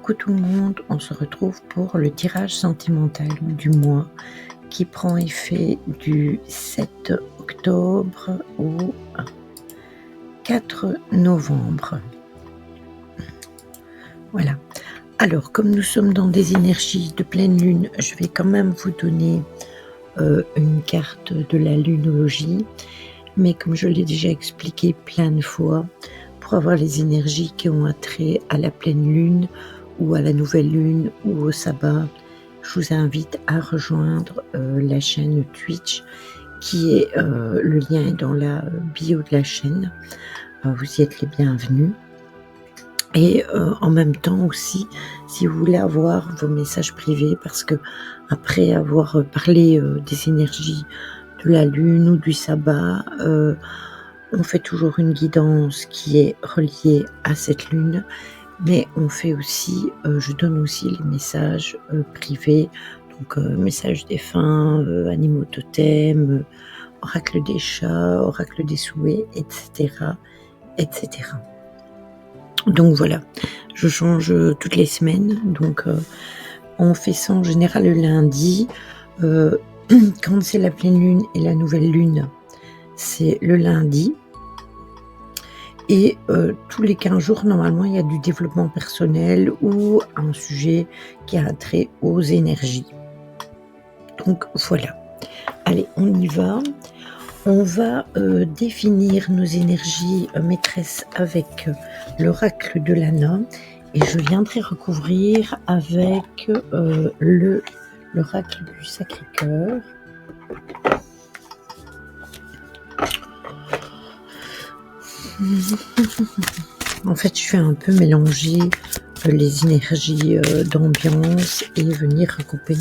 Coucou tout le monde, on se retrouve pour le tirage sentimental du mois qui prend effet du 7 octobre au 4 novembre. Voilà. Alors, comme nous sommes dans des énergies de pleine lune, je vais quand même vous donner une carte de la lunologie. Mais comme je l'ai déjà expliqué plein de fois, pour avoir les énergies qui ont attrait à la pleine lune ou à la nouvelle lune ou au sabbat, je vous invite à rejoindre la chaîne Twitch qui est, le lien est dans la bio de la chaîne. Vous y êtes les bienvenus. Et en même temps aussi, si vous voulez avoir vos messages privés, parce que après avoir parlé des énergies de la lune ou du sabbat, on fait toujours une guidance qui est reliée à cette lune, mais on fait aussi, je donne aussi les messages privés, donc messages défunts, animaux totems, oracle des chats, oracle des souhaits, etc., etc. Donc voilà, je change toutes les semaines, donc on fait ça en général le lundi. Quand c'est la pleine lune et la nouvelle lune, c'est le lundi. Et tous les 15 jours, normalement, il y a du développement personnel ou un sujet qui a trait aux énergies. Donc voilà. Allez, on y va. On va définir nos énergies maîtresses avec l'oracle de Lana. Et je viendrai recouvrir avec l'oracle du Sacré-Cœur. En fait, je vais un peu mélanger les énergies d'ambiance et venir recouper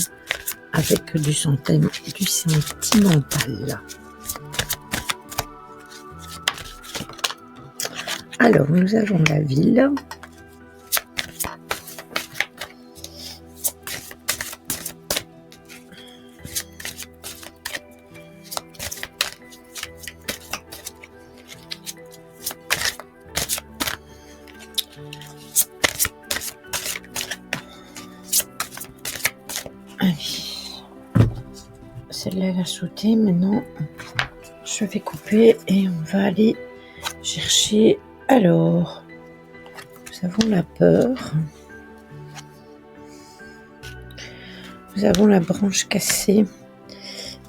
avec du sentimental. Alors, nous avons la ville. Celle-là, elle a sauté. Maintenant, je vais couper et on va aller chercher. Alors, nous avons la peur. Nous avons la branche cassée.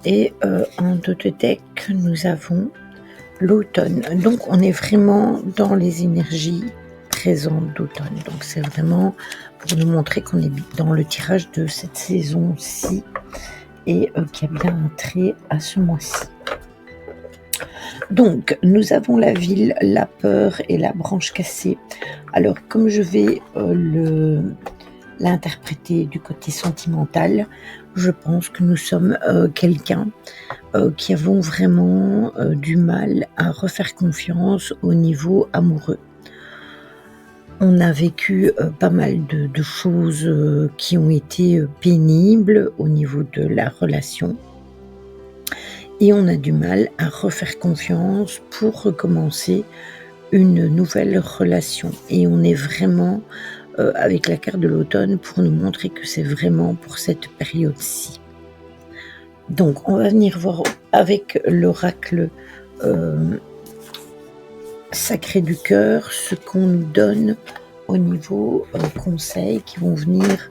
Et en dos de deck, nous avons l'automne. Donc, on est vraiment dans les énergies présentes d'automne. Donc, c'est vraiment pour nous montrer qu'on est dans le tirage de cette saison-ci et qui a bien un trait à ce mois-ci. Donc, nous avons la ville, la peur et la branche cassée. Alors, comme je vais l'interpréter du côté sentimental, je pense que nous sommes quelqu'un qui avons vraiment du mal à refaire confiance au niveau amoureux. On a vécu pas mal de choses qui ont été pénibles au niveau de la relation. Et on a du mal à refaire confiance pour recommencer une nouvelle relation. Et on est vraiment avec la carte de l'automne pour nous montrer que c'est vraiment pour cette période-ci. Donc, on va venir voir avec l'oracle sacré du cœur ce qu'on nous donne au niveau conseils qui vont venir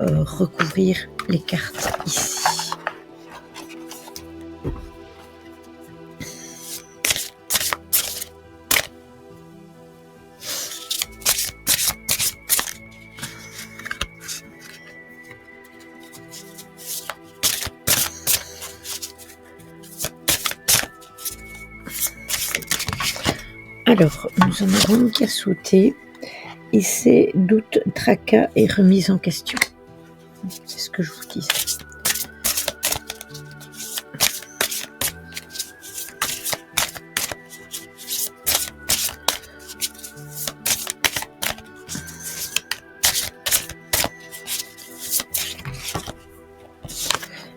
recouvrir les cartes ici. Alors, nous en avons une qui a sauté, et c'est doute, tracas et remise en question. C'est ce que je vous dis.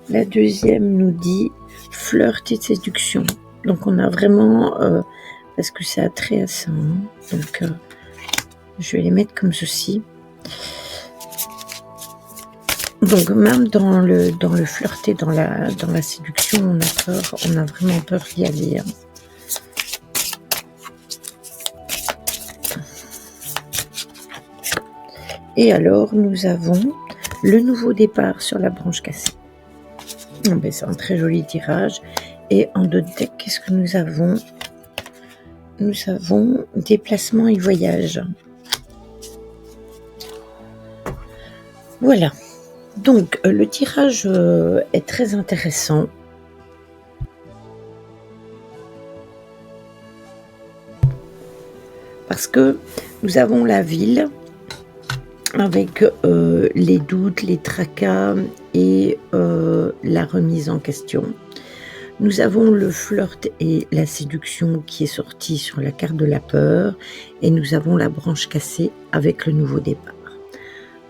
La deuxième nous dit flirt et séduction. Donc, on a vraiment... parce que ça a trait à ça. Hein. Donc, je vais les mettre comme ceci. Donc même dans le flirt et dans la séduction, on a peur, on a vraiment peur d'y aller, hein. Et alors, nous avons le nouveau départ sur la branche cassée. Oh ben, c'est un très joli tirage. Et en deux deck, qu'est-ce que nous avons? Nous avons déplacement et voyage. Voilà. Donc, le tirage est très intéressant. Parce que nous avons la ville avec les doutes, les tracas et la remise en question. Nous avons le flirt et la séduction qui est sorti sur la carte de la peur, et nous avons la branche cassée avec le nouveau départ.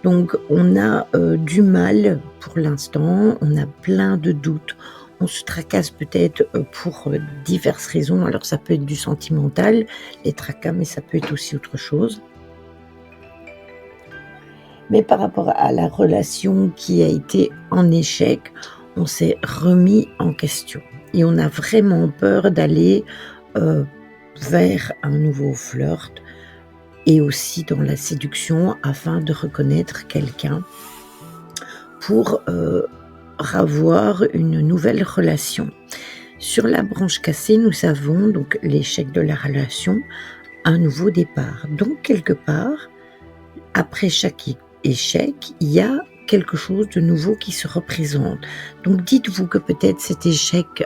Donc on a du mal pour l'instant, on a plein de doutes, on se tracasse peut-être pour diverses raisons. Alors ça peut être du sentimental, les tracas, mais ça peut être aussi autre chose. Mais par rapport à la relation qui a été en échec, on s'est remis en question. Et on a vraiment peur d'aller vers un nouveau flirt et aussi dans la séduction afin de reconnaître quelqu'un pour avoir une nouvelle relation. Sur la branche cassée, nous avons donc l'échec de la relation, un nouveau départ. Donc quelque part, après chaque échec, il y a quelque chose de nouveau qui se représente. Donc dites-vous que peut-être cet échec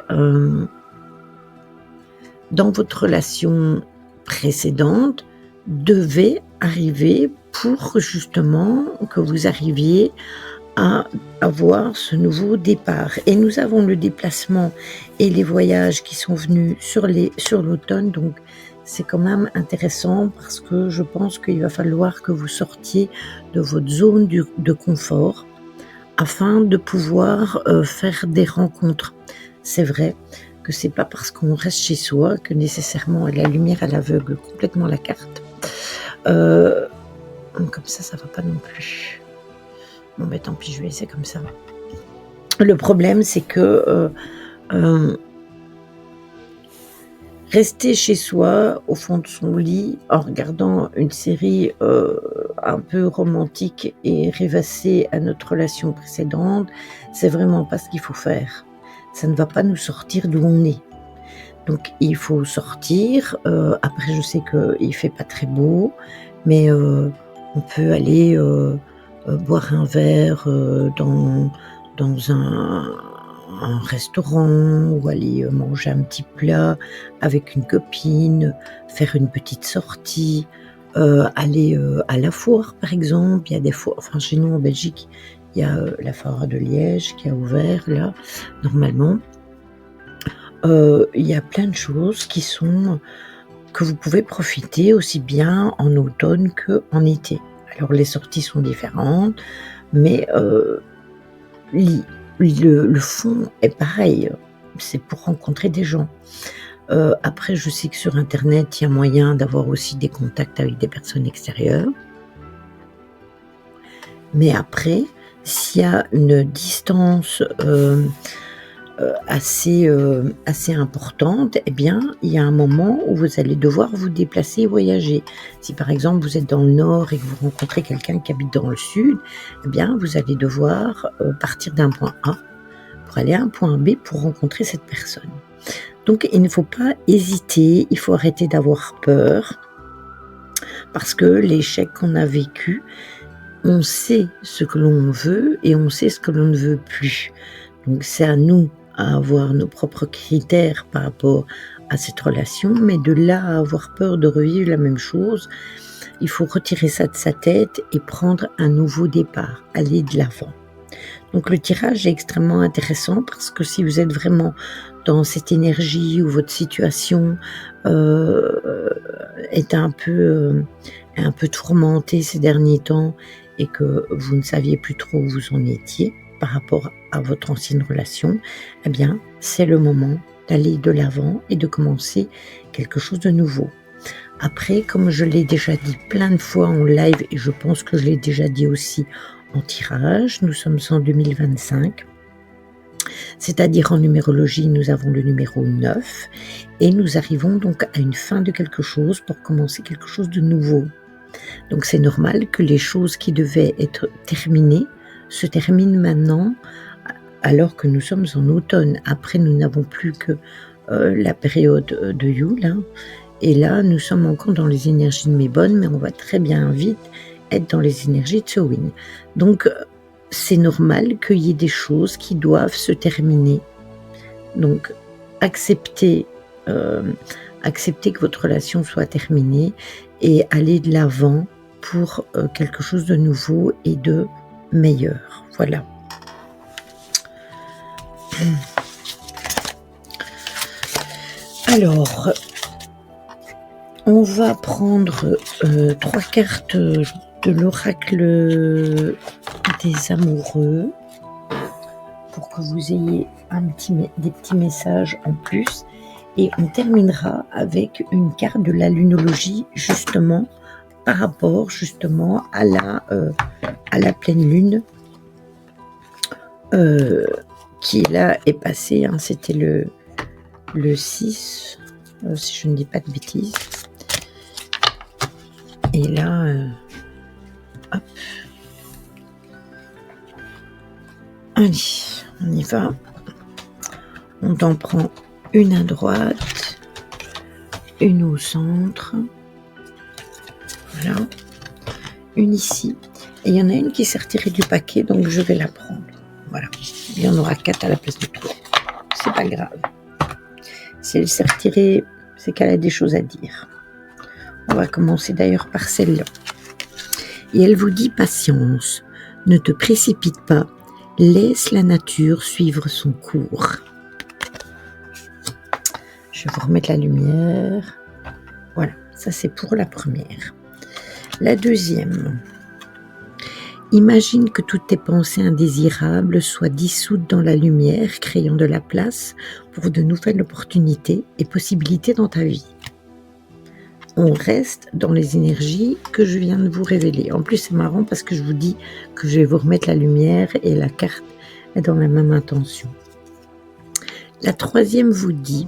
dans votre relation précédente devait arriver pour justement que vous arriviez à avoir ce nouveau départ. Et nous avons le déplacement et les voyages qui sont venus sur l'automne, donc c'est quand même intéressant parce que je pense qu'il va falloir que vous sortiez de votre zone de confort afin de pouvoir faire des rencontres. C'est vrai que c'est pas parce qu'on reste chez soi que nécessairement la lumière elle aveugle complètement la carte. Comme ça va pas non plus. Bon ben tant pis, je vais laisser comme ça. Le problème c'est que rester chez soi, au fond de son lit, en regardant une série un peu romantique et rêvasser à notre relation précédente, c'est vraiment pas ce qu'il faut faire. Ça ne va pas nous sortir d'où on est. Donc il faut sortir. Après, je sais qu'il fait pas très beau, mais on peut aller boire un verre dans un restaurant ou aller manger un petit plat avec une copine, faire une petite sortie, aller à la foire par exemple. Il y a des foires, enfin chez nous en Belgique, il y a la foire de Liège qui a ouvert là, normalement. Il y a plein de choses que vous pouvez profiter aussi bien en automne qu'en été. Alors les sorties sont différentes, mais le fond est pareil, c'est pour rencontrer des gens. Après, je sais que sur internet, il y a moyen d'avoir aussi des contacts avec des personnes extérieures. Mais après, s'il y a une distance assez importante, eh bien, il y a un moment où vous allez devoir vous déplacer et voyager. Si par exemple vous êtes dans le nord et que vous rencontrez quelqu'un qui habite dans le sud, eh bien, vous allez devoir partir d'un point A pour aller à un point B pour rencontrer cette personne. Donc, il ne faut pas hésiter, il faut arrêter d'avoir peur parce que l'échec qu'on a vécu, on sait ce que l'on veut et on sait ce que l'on ne veut plus. Donc, c'est à nous à avoir nos propres critères par rapport à cette relation, mais de là à avoir peur de revivre la même chose, il faut retirer ça de sa tête et prendre un nouveau départ, aller de l'avant. Donc le tirage est extrêmement intéressant parce que si vous êtes vraiment dans cette énergie où votre situation est un peu tourmentée ces derniers temps et que vous ne saviez plus trop où vous en étiez par rapport à votre ancienne relation, eh bien, c'est le moment d'aller de l'avant et de commencer quelque chose de nouveau. Après, comme je l'ai déjà dit plein de fois en live, et je pense que je l'ai déjà dit aussi en tirage. Nous sommes en 2025. C'est-à-dire en numérologie, nous avons le numéro 9 et nous arrivons donc à une fin de quelque chose pour commencer quelque chose de nouveau. Donc c'est normal que les choses qui devaient être terminées se terminent maintenant alors que nous sommes en automne. Après, nous n'avons plus que la période de Yule. Hein. Et là, nous sommes encore dans les énergies de Mébone, mais on va très bien vite être dans les énergies de Samhain. Donc, c'est normal qu'il y ait des choses qui doivent se terminer. Donc, acceptez que votre relation soit terminée et aller de l'avant pour quelque chose de nouveau et de meilleur. Voilà. Alors, on va prendre 3 cartes de l'oracle des amoureux pour que vous ayez des petits messages en plus. Et on terminera avec une carte de la lunologie justement par rapport justement à la pleine lune qui là est passée. Hein, c'était le 6, si je ne dis pas de bêtises. Et là, hop. Allez, on y va. On en prend une à droite, une au centre. Voilà. Une ici. Et il y en a une qui s'est retirée du paquet, donc je vais la prendre. Voilà. Il y en aura 4 à la place de 3. C'est pas grave. Si elle s'est retirée, c'est qu'elle a des choses à dire. On va commencer d'ailleurs par celle-là. Et elle vous dit patience. Ne te précipite pas. Laisse la nature suivre son cours. Je vais vous remettre la lumière. Voilà, ça c'est pour la première. La deuxième. Imagine que toutes tes pensées indésirables soient dissoutes dans la lumière, créant de la place pour de nouvelles opportunités et possibilités dans ta vie. On reste dans les énergies que je viens de vous révéler. En plus, c'est marrant parce que je vous dis que je vais vous remettre la lumière et la carte est dans la même intention. La troisième vous dit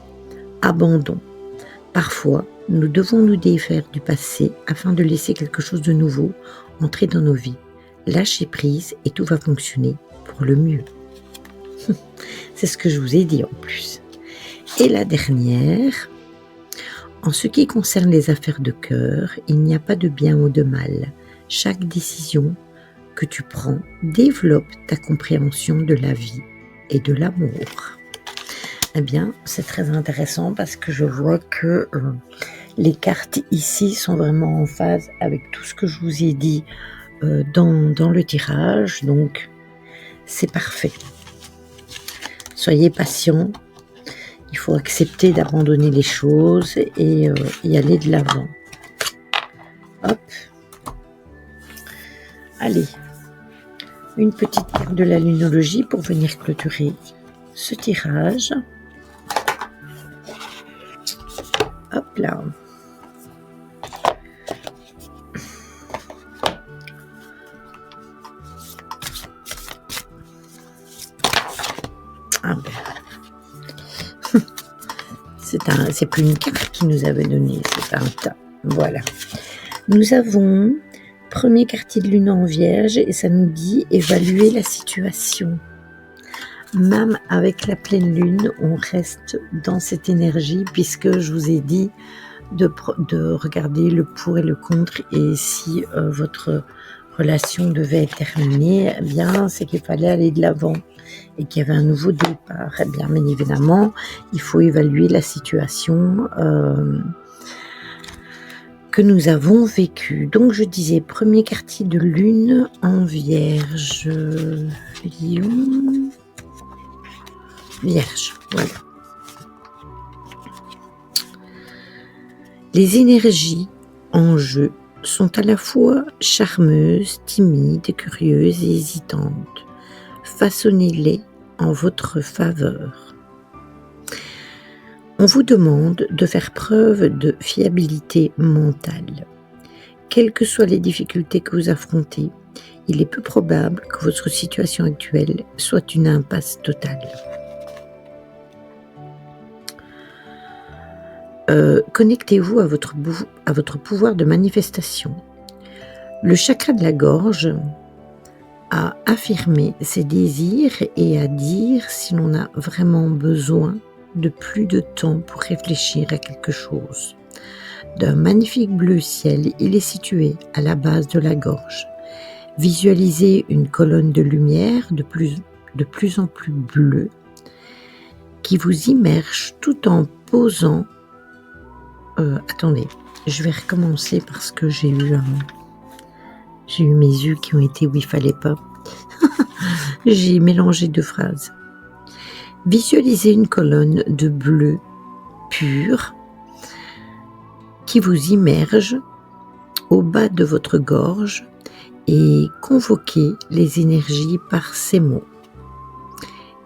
abandon. Parfois, nous devons nous défaire du passé afin de laisser quelque chose de nouveau entrer dans nos vies. Lâchez prise et tout va fonctionner pour le mieux. C'est ce que je vous ai dit en plus. Et la dernière, en ce qui concerne les affaires de cœur, il n'y a pas de bien ou de mal. Chaque décision que tu prends développe ta compréhension de la vie et de l'amour. Eh bien, c'est très intéressant parce que je vois que les cartes ici sont vraiment en phase avec tout ce que je vous ai dit dans le tirage. Donc, c'est parfait. Soyez patients. Il faut accepter d'abandonner les choses et y aller de l'avant. Hop. Allez. Une petite carte de la lunologie pour venir clôturer ce tirage. Hop là. Ah ben. C'est plus une carte qui nous avait donné, c'est un tas. Voilà. Nous avons premier quartier de lune en vierge et ça nous dit évaluer la situation. Même avec la pleine lune, on reste dans cette énergie puisque je vous ai dit de regarder le pour et le contre et si votre relation devait être terminée, eh bien c'est qu'il fallait aller de l'avant et qu'il y avait un nouveau départ. Eh bien évidemment, il faut évaluer la situation que nous avons vécue. Donc je disais, premier quartier de lune en vierge, Lion, vierge, voilà. Les énergies en jeu sont à la fois charmeuses, timides, curieuses et hésitantes. Façonnez-les en votre faveur. On vous demande de faire preuve de fiabilité mentale. Quelles que soient les difficultés que vous affrontez, il est peu probable que votre situation actuelle soit une impasse totale. Connectez-vous à votre pouvoir de manifestation. Le chakra de la gorge à affirmer ses désirs et à dire si l'on a vraiment besoin de plus de temps pour réfléchir à quelque chose. D'un magnifique bleu ciel, il est situé à la base de la gorge. Visualisez une colonne de lumière de plus en plus bleue qui vous immerge tout en posant... attendez, je vais recommencer parce que j'ai eu mes yeux qui ont été où il fallait pas. J'ai mélangé 2 phrases. Visualisez une colonne de bleu pur qui vous immerge au bas de votre gorge et convoquez les énergies par ces mots.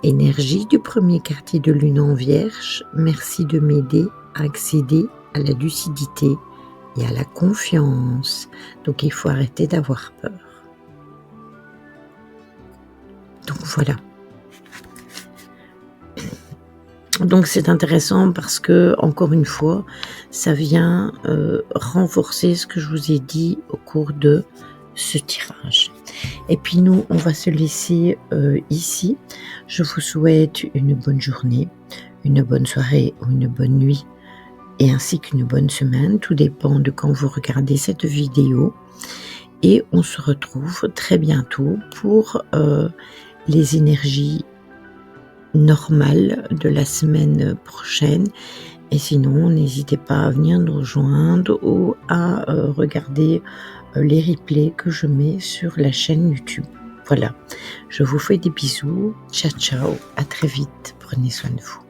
Énergie du premier quartier de lune en Vierge, merci de m'aider à accéder à la lucidité et à la confiance. Donc il faut arrêter d'avoir peur. Donc voilà. Donc c'est intéressant parce que, encore une fois, ça vient renforcer ce que je vous ai dit au cours de ce tirage. Et puis nous, on va se laisser ici. Je vous souhaite une bonne journée, une bonne soirée ou une bonne nuit, et ainsi qu'une bonne semaine. Tout dépend de quand vous regardez cette vidéo. Et on se retrouve très bientôt pour les énergies normales de la semaine prochaine. Et sinon, n'hésitez pas à venir nous rejoindre ou à regarder les replays que je mets sur la chaîne YouTube. Voilà, je vous fais des bisous. Ciao, ciao, à très vite. Prenez soin de vous.